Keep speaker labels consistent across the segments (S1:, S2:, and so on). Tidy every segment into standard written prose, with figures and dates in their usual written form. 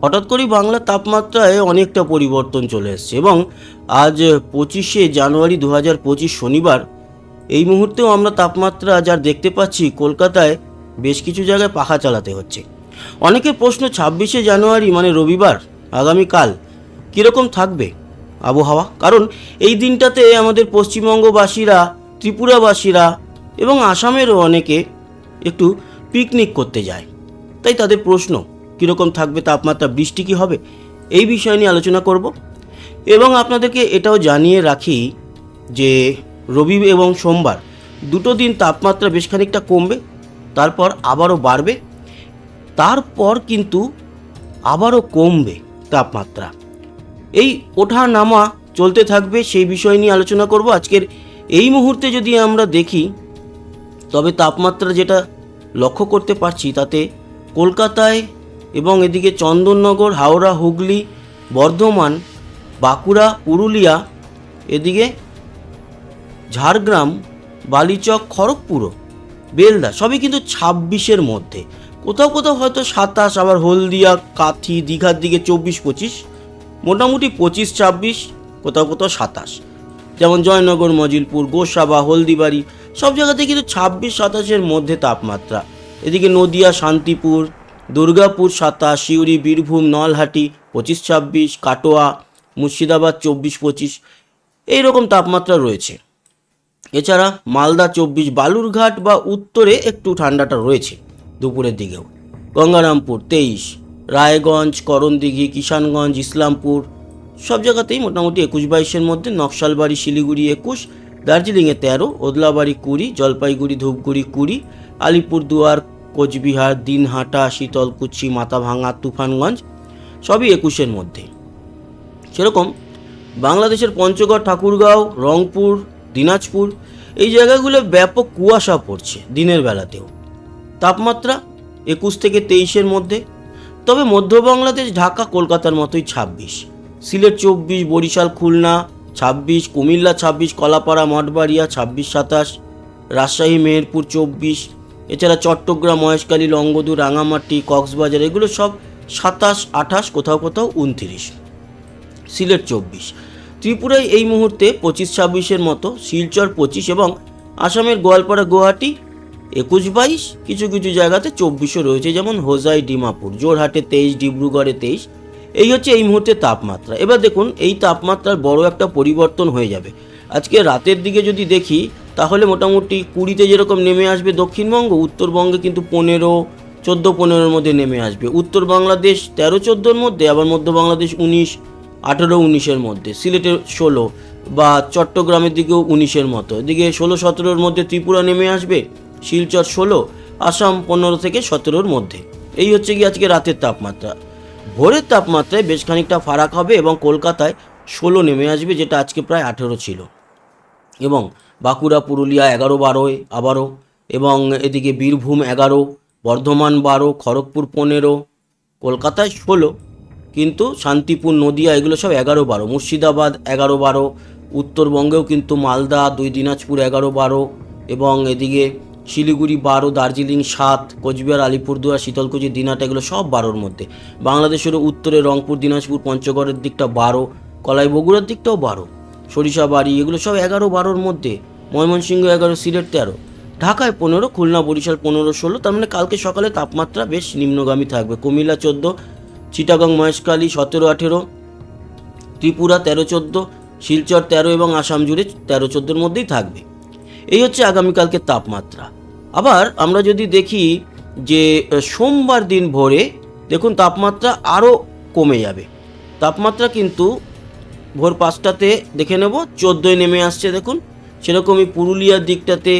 S1: হঠাৎ করেই বাংলার তাপমাত্রায় অনেকটা পরিবর্তন চলে এসছে এবং আজ 25শে জানুয়ারি 2025 শনিবার এই মুহূর্তেও আমরা তাপমাত্রা যার দেখতে পাচ্ছি কলকাতায় বেশ কিছু জায়গায় পাখা চালাতে হচ্ছে। অনেকের প্রশ্ন 26শে জানুয়ারি মানে রবিবার আগামীকাল কীরকম থাকবে আবহাওয়া, কারণ এই দিনটাতে আমাদের পশ্চিমবঙ্গবাসীরা, ত্রিপুরাবাসীরা এবং আসামেরও অনেকে একটু পিকনিক করতে যায়। তাই তাদের প্রশ্ন কীরকম থাকবে তাপমাত্রা, বৃষ্টি কী হবে, এই বিষয় নিয়ে আলোচনা করব। এবং আপনাদেরকে এটাও জানিয়ে রাখি যে রবি এবং সোমবার দুটো দিন তাপমাত্রা বেশ খানিকটা কমবে, তারপর আবারও বাড়বে, তারপর কিন্তু আবারও কমবে তাপমাত্রা। এই ওঠা নামা চলতে থাকবে, সেই বিষয় নিয়ে আলোচনা করব আজকের এই মুহূর্তে। যদি আমরা দেখি তবে তাপমাত্রা যেটা লক্ষ্য করতে পারছি তাতে কলকাতায় এবং এদিকে চন্দননগর, হাওড়া, হুগলি, বর্ধমান, বাঁকুড়া, পুরুলিয়া, এদিকে ঝাড়গ্রাম, বালিচক, খড়গপুর, বেলদা সবই কিন্তু 26-এর মধ্যে, কোথাও কোথাও হয়তো 27, আবার হলদিয়া, কাথি, দীঘার দিকে 24-25, মোটামুটি 25-26, কোথাও কোথাও 27, যেমন জয়নগর, মজিলপুর, গোসাবা, হলদিবাড়ি সব জায়গাতে কিন্তু 26-27-এর মধ্যে তাপমাত্রা। এদিকে নদিয়া, শান্তিপুর, দুর্গাপুর 27, সিউড়ি, বীরভূম, নলহাটি 25-26, কাটোয়া, মুর্শিদাবাদ 24-25 এইরকম তাপমাত্রা রয়েছে। এছাড়া মালদা 24, বালুরঘাট বা উত্তরে একটু ঠান্ডাটা রয়েছে দুপুরের দিকেও, গঙ্গারামপুর 23, রায়গঞ্জ, করণদিঘি, কিষানগঞ্জ, ইসলামপুর সব জায়গাতেই মোটামুটি 21-22-এর মধ্যে, নকশালবাড়ি, শিলিগুড়ি 21, দার্জিলিংয়ে 13, ওদলাবাড়ি 20, জলপাইগুড়ি, ধূপগুড়ি 20, আলিপুরদুয়ার, কোচবিহার, দিনহাটা, শীতলকুচি, মাথাভাঙা, তুফানগঞ্জ সবই 21-এর মধ্যে। সেরকম বাংলাদেশের পঞ্চগড়, ঠাকুরগাঁও, রংপুর, দিনাজপুর এই জায়গাগুলো ব্যাপক কুয়াশা পড়ছে দিনের বেলাতেও, তাপমাত্রা 21 থেকে 23-এর মধ্যে। তবে মধ্য বাংলাদেশ, ঢাকা, কলকাতার মতোই 26, সিলেট 24, বরিশাল, খুলনা 26, কুমিল্লা 26, কলাপাড়া, মঠবাড়িয়া 26-27, রাজশাহী, মেহেরপুর 24, এছাড়া চট্টগ্রাম, মহেশখালী, লংগদু, রাঙামাটি, কক্সবাজার এগুলো সব 27-28, কোথাও কোথাও 29, সিলেট 24, ত্রিপুরায় এই মুহূর্তে 25-26-এর মতো, শিলচর 25 এবং আসামের গোয়ালপাড়া, গুয়াহাটি 21-22, কিছু কিছু জায়গাতে 24ও রয়েছে, যেমন হোজাই, ডিমাপুর, জোরহাটে 23, ডিব্রুগড়ে 23। এই হচ্ছে এই মুহূর্তে তাপমাত্রা। এবার দেখুন এই তাপমাত্রার বড় একটা পরিবর্তন হয়ে যাবে আজকে রাতের দিকে। যদি দেখি তাহলে মোটামুটি 20-তে যেরকম নেমে আসবে দক্ষিণবঙ্গ, উত্তরবঙ্গে কিন্তু 15, 14-15-এর মধ্যে নেমে আসবে, উত্তর বাংলাদেশ 13-14-এর মধ্যে, আবার মধ্য বাংলাদেশ 19, 18-19-এর মধ্যে, সিলেটে 16 বা চট্টগ্রামের দিকেও 19-এর মতো, এদিকে 16-17-এর মধ্যে ত্রিপুরা নেমে আসবে, শিলচর 16, আসাম 15 থেকে 17-এর মধ্যে। এই হচ্ছে কি আজকে রাতের তাপমাত্রা। ভোরের তাপমাত্রায় বেশ খানিকটা ফারাক হবে এবং কলকাতায় 16 নেমে আসবে, যেটা আজকে প্রায় 18 ছিল, এবং বাঁকুড়া, পুরুলিয়া 11-12 আবারও, এবং এদিকে বীরভূম 11, বর্ধমান 12, খড়গপুর 15, কলকাতায় 16, কিন্তু শান্তিপুর, নদিয়া এগুলো সব 11-12, মুর্শিদাবাদ 11-12, উত্তরবঙ্গেও কিন্তু মালদা 2, দিনাজপুর 11-12, এবং এদিকে শিলিগুড়ি 12, দার্জিলিং 7, কোচবিহার, আলিপুরদুয়ার, শীতলকুচি, দিনহাটা এগুলো সব 12-র মধ্যে। বাংলাদেশেরও উত্তরে রংপুর, দিনাজপুর, পঞ্চগড়ের দিকটা 12, কলাই বগুড়ার দিকটাও 12, সরিষাবাড়ি এগুলো সব 11-12-র মধ্যে, ময়মনসিংহ 11, সিলেট 13, ঢাকায় 15, খুলনা, বরিশাল 15-16। তার মানে কালকে সকালে তাপমাত্রা বেশ নিম্নগামী থাকবে। কুমিল্লা 14, চিটাগং, মহেশখালী 17-18, ত্রিপুরা 13-14, শিলচর 13 এবং আসাম জুড়ে 13-14-এর মধ্যেই থাকবে। এই হচ্ছে আগামীকালকের তাপমাত্রা। আবার আমরা যদি দেখি যে সোমবার দিন ভোরে দেখুন তাপমাত্রা আরও কমে যাবে। তাপমাত্রা কিন্তু ভোর 5টাতে দেখে নেব 14 নেমে আসছে, দেখুন সেরকমই পুরুলিয়ার দিকটাতে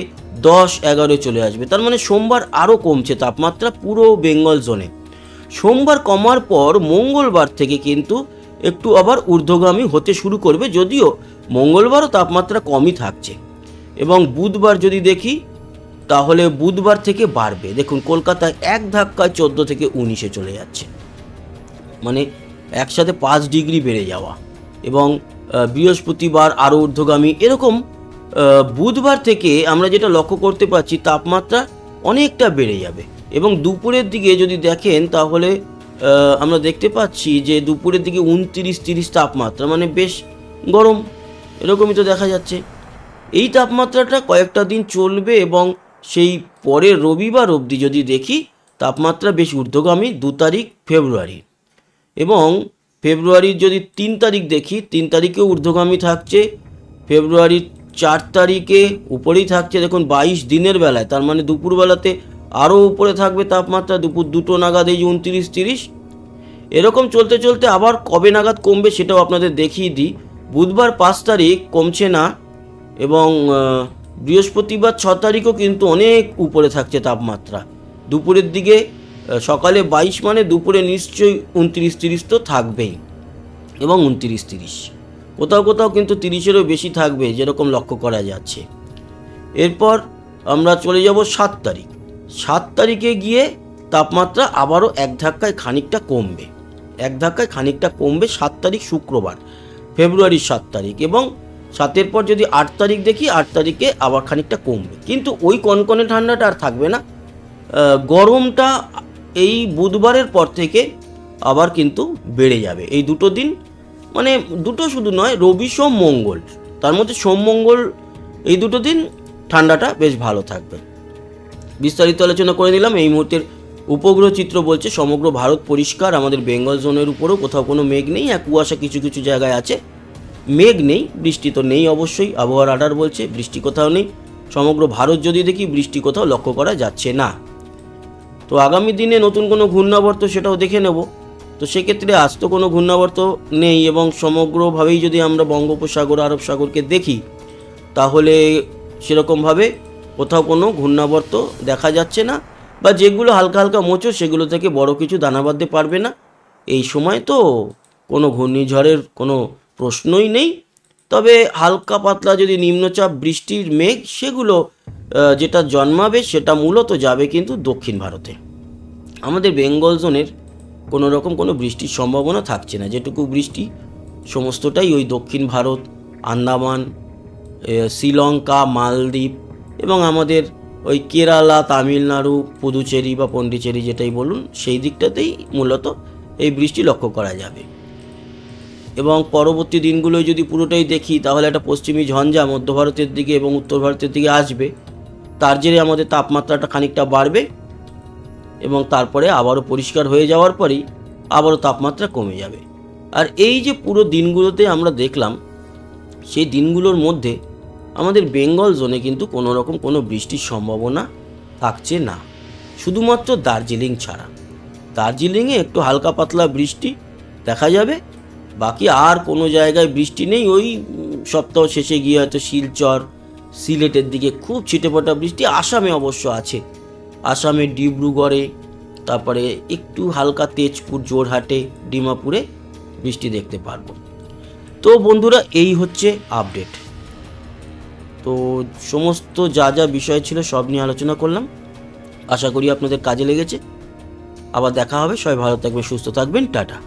S1: 10-11 চলে আসবে। তার মানে সোমবার আরও কমছে তাপমাত্রা পুরো বেঙ্গল জোনে। সোমবার কমার পর মঙ্গলবার থেকে কিন্তু একটু আবার ঊর্ধ্বগামী হতে শুরু করবে, যদিও মঙ্গলবারও তাপমাত্রা কমই থাকছে। এবং বুধবার যদি দেখি তাহলে বুধবার থেকে বাড়বে। দেখুন কলকাতায় এক ধাক্কায় 14 থেকে 19-এ চলে যাচ্ছে, মানে একসাথে 5 ডিগ্রি বেড়ে যাওয়া। এবং বৃহস্পতিবার আরও ঊর্ধ্বগামী। এরকম বুধবার থেকে আমরা যেটা লক্ষ্য করতে পারছি তাপমাত্রা অনেকটা বেড়ে যাবে। এবং দুপুরের দিকে যদি দেখেন তাহলে আমরা দেখতে পাচ্ছি যে দুপুরের দিকে 29-30 তাপমাত্রা, মানে বেশ গরম, এরকমই তো দেখা যাচ্ছে। এই তাপমাত্রাটা কয়েকটা দিন চলবে এবং সেই পরের রবিবার অবধি যদি দেখি তাপমাত্রা বেশ ঊর্ধ্বগামী 2 তারিখ ফেব্রুয়ারি, এবং ফেব্রুয়ারির যদি 3 তারিখ দেখি 3 তারিখেও ঊর্ধ্বগামী থাকছে, ফেব্রুয়ারির 4 তারিখে উপরেই থাকছে। দেখুন 22 দিনের বেলায়, তার মানে দুপুরবেলাতে আরও উপরে থাকবে তাপমাত্রা, দুপুর 2টো নাগাদ এই 29-30। এরকম চলতে চলতে আবার কবে নাগাদ কমবে সেটাও আপনাদের দেখিয়ে দিই। বুধবার 5 তারিখ কমছে না, এবং বৃহস্পতিবার 6 তারিখও কিন্তু অনেক উপরে থাকছে তাপমাত্রা। দুপুরের দিকে সকালে 22 মানে দুপুরে নিশ্চয়ই 29-30 তো থাকবেই, এবং 29-30 কোথাও কোথাও কিন্তু 30-এরও বেশি থাকবে যেরকম লক্ষ্য করা যাচ্ছে। এরপর আমরা চলে যাব 7 তারিখ। 7 তারিখে গিয়ে তাপমাত্রা আবারও এক ধাক্কায় খানিকটা কমবে, 7 তারিখ শুক্রবার, ফেব্রুয়ারির 7 তারিখ। এবং 7-এর পর যদি 8 তারিখ দেখি 8 তারিখে আবার খানিকটা কমবে, কিন্তু ওই কনকনে ঠান্ডাটা আর থাকবে না। গরমটা এই বুধবারের পর থেকে আবার কিন্তু বেড়ে যাবে। এই দুটো দিন, মানে দুটো শুধু নয়, রবি সোম মঙ্গল, তার মধ্যে সোম মঙ্গল এই দুটো দিন ঠান্ডাটা বেশ ভালো থাকবে। বিস্তারিত আলোচনা করে দিলাম। এই মুহূর্তের উপগ্রহ চিত্র বলছে সমগ্র ভারত পরিষ্কার, আমাদের বেঙ্গল জোনের উপরেও কোথাও কোনো মেঘ নেই, কুয়াশা কিছু কিছু জায়গায় আছে, মেঘ নেই, বৃষ্টি তো নেই অবশ্যই। আবহাওয়া রাডার বলছে বৃষ্টি কোথাও নেই। সমগ্র ভারত যদি দেখি বৃষ্টি কোথাও লক্ষ্য করা যাচ্ছে না। তো আগামী দিনে নতুন কোনো ঘূর্ণাবর্ত সেটাও দেখে নেব। তো সেক্ষেত্রে আজ তো কোনো ঘূর্ণাবর্ত নেই, এবং সমগ্রভাবেই যদি আমরা বঙ্গোপসাগর আরব সাগরকে দেখি তাহলে সেরকমভাবে কোথাও কোনো ঘূর্ণাবর্ত দেখা যাচ্ছে না, বা যেগুলো হালকা হালকা মোচড় সেগুলো থেকে বড় কিছু দানা বাঁধতে পারবে না। এই সময় তো কোনো ঘূর্ণিঝড়ের কোনো প্রশ্নই নেই। তবে হালকা পাতলা যদি নিম্নচাপ বৃষ্টির মেঘ সেগুলো যেটা জন্মাবে সেটা মূলত যাবে কিন্তু দক্ষিণ ভারতে। আমাদের বেঙ্গল জোনের কোনো রকম কোনো বৃষ্টির সম্ভাবনা থাকছে না। যেটুকু বৃষ্টি সমস্তটাই ওই দক্ষিণ ভারত, আন্দামান, শ্রীলঙ্কা, মালদ্বীপ এবং আমাদের ওই কেরালা, তামিলনাড়ু, পুদুচেরি বা পন্ডিচেরি যেটাই বলুন সেই দিকটাতেই মূলত এই বৃষ্টি লক্ষ্য করা যাবে। এবং পরবর্তী দিনগুলোয় যদি পুরোটাই দেখি তাহলে একটা পশ্চিমী ঝঞ্ঝা মধ্য ভারতের দিকে এবং উত্তর ভারতের দিকে আসবে, তার জেরে আমাদের তাপমাত্রাটা খানিকটা বাড়বে, এবং তারপরে আবারও পরিষ্কার হয়ে যাওয়ার পরেই আবারও তাপমাত্রা কমে যাবে। আর এই যে পুরো দিনগুলোতে আমরা দেখলাম, সেই দিনগুলোর মধ্যে আমাদের বেঙ্গল জোনে কিন্তু কোনো রকম কোনো বৃষ্টির সম্ভাবনা থাকছে না, শুধুমাত্র দার্জিলিং ছাড়া। দার্জিলিংয়ে একটু হালকা পাতলা বৃষ্টি দেখা যাবে, বাকি আর কোনো জায়গায় বৃষ্টি নেই। ওই সপ্তাহ শেষে গিয়ে হয়তো শিলচর, সিলেটের দিকে খুব ছিটেফোঁটা বৃষ্টি। আসামে অবশ্য আছে, আসামে ডিব্রুগড়ে, তারপরে একটু হালকা তেজপুর, জোরহাটে, ডিমাপুরে বৃষ্টি দেখতে পারবো। তো বন্ধুরা, এই হচ্ছে আপডেট। তো সমস্ত যা যা বিষয় ছিল সব নিয়ে আলোচনা করলাম, আশা করি আপনাদের কাজে লেগেছে। আবার দেখা হবে, সবাই ভালো থাকবেন, সুস্থ থাকবেন, টাটা।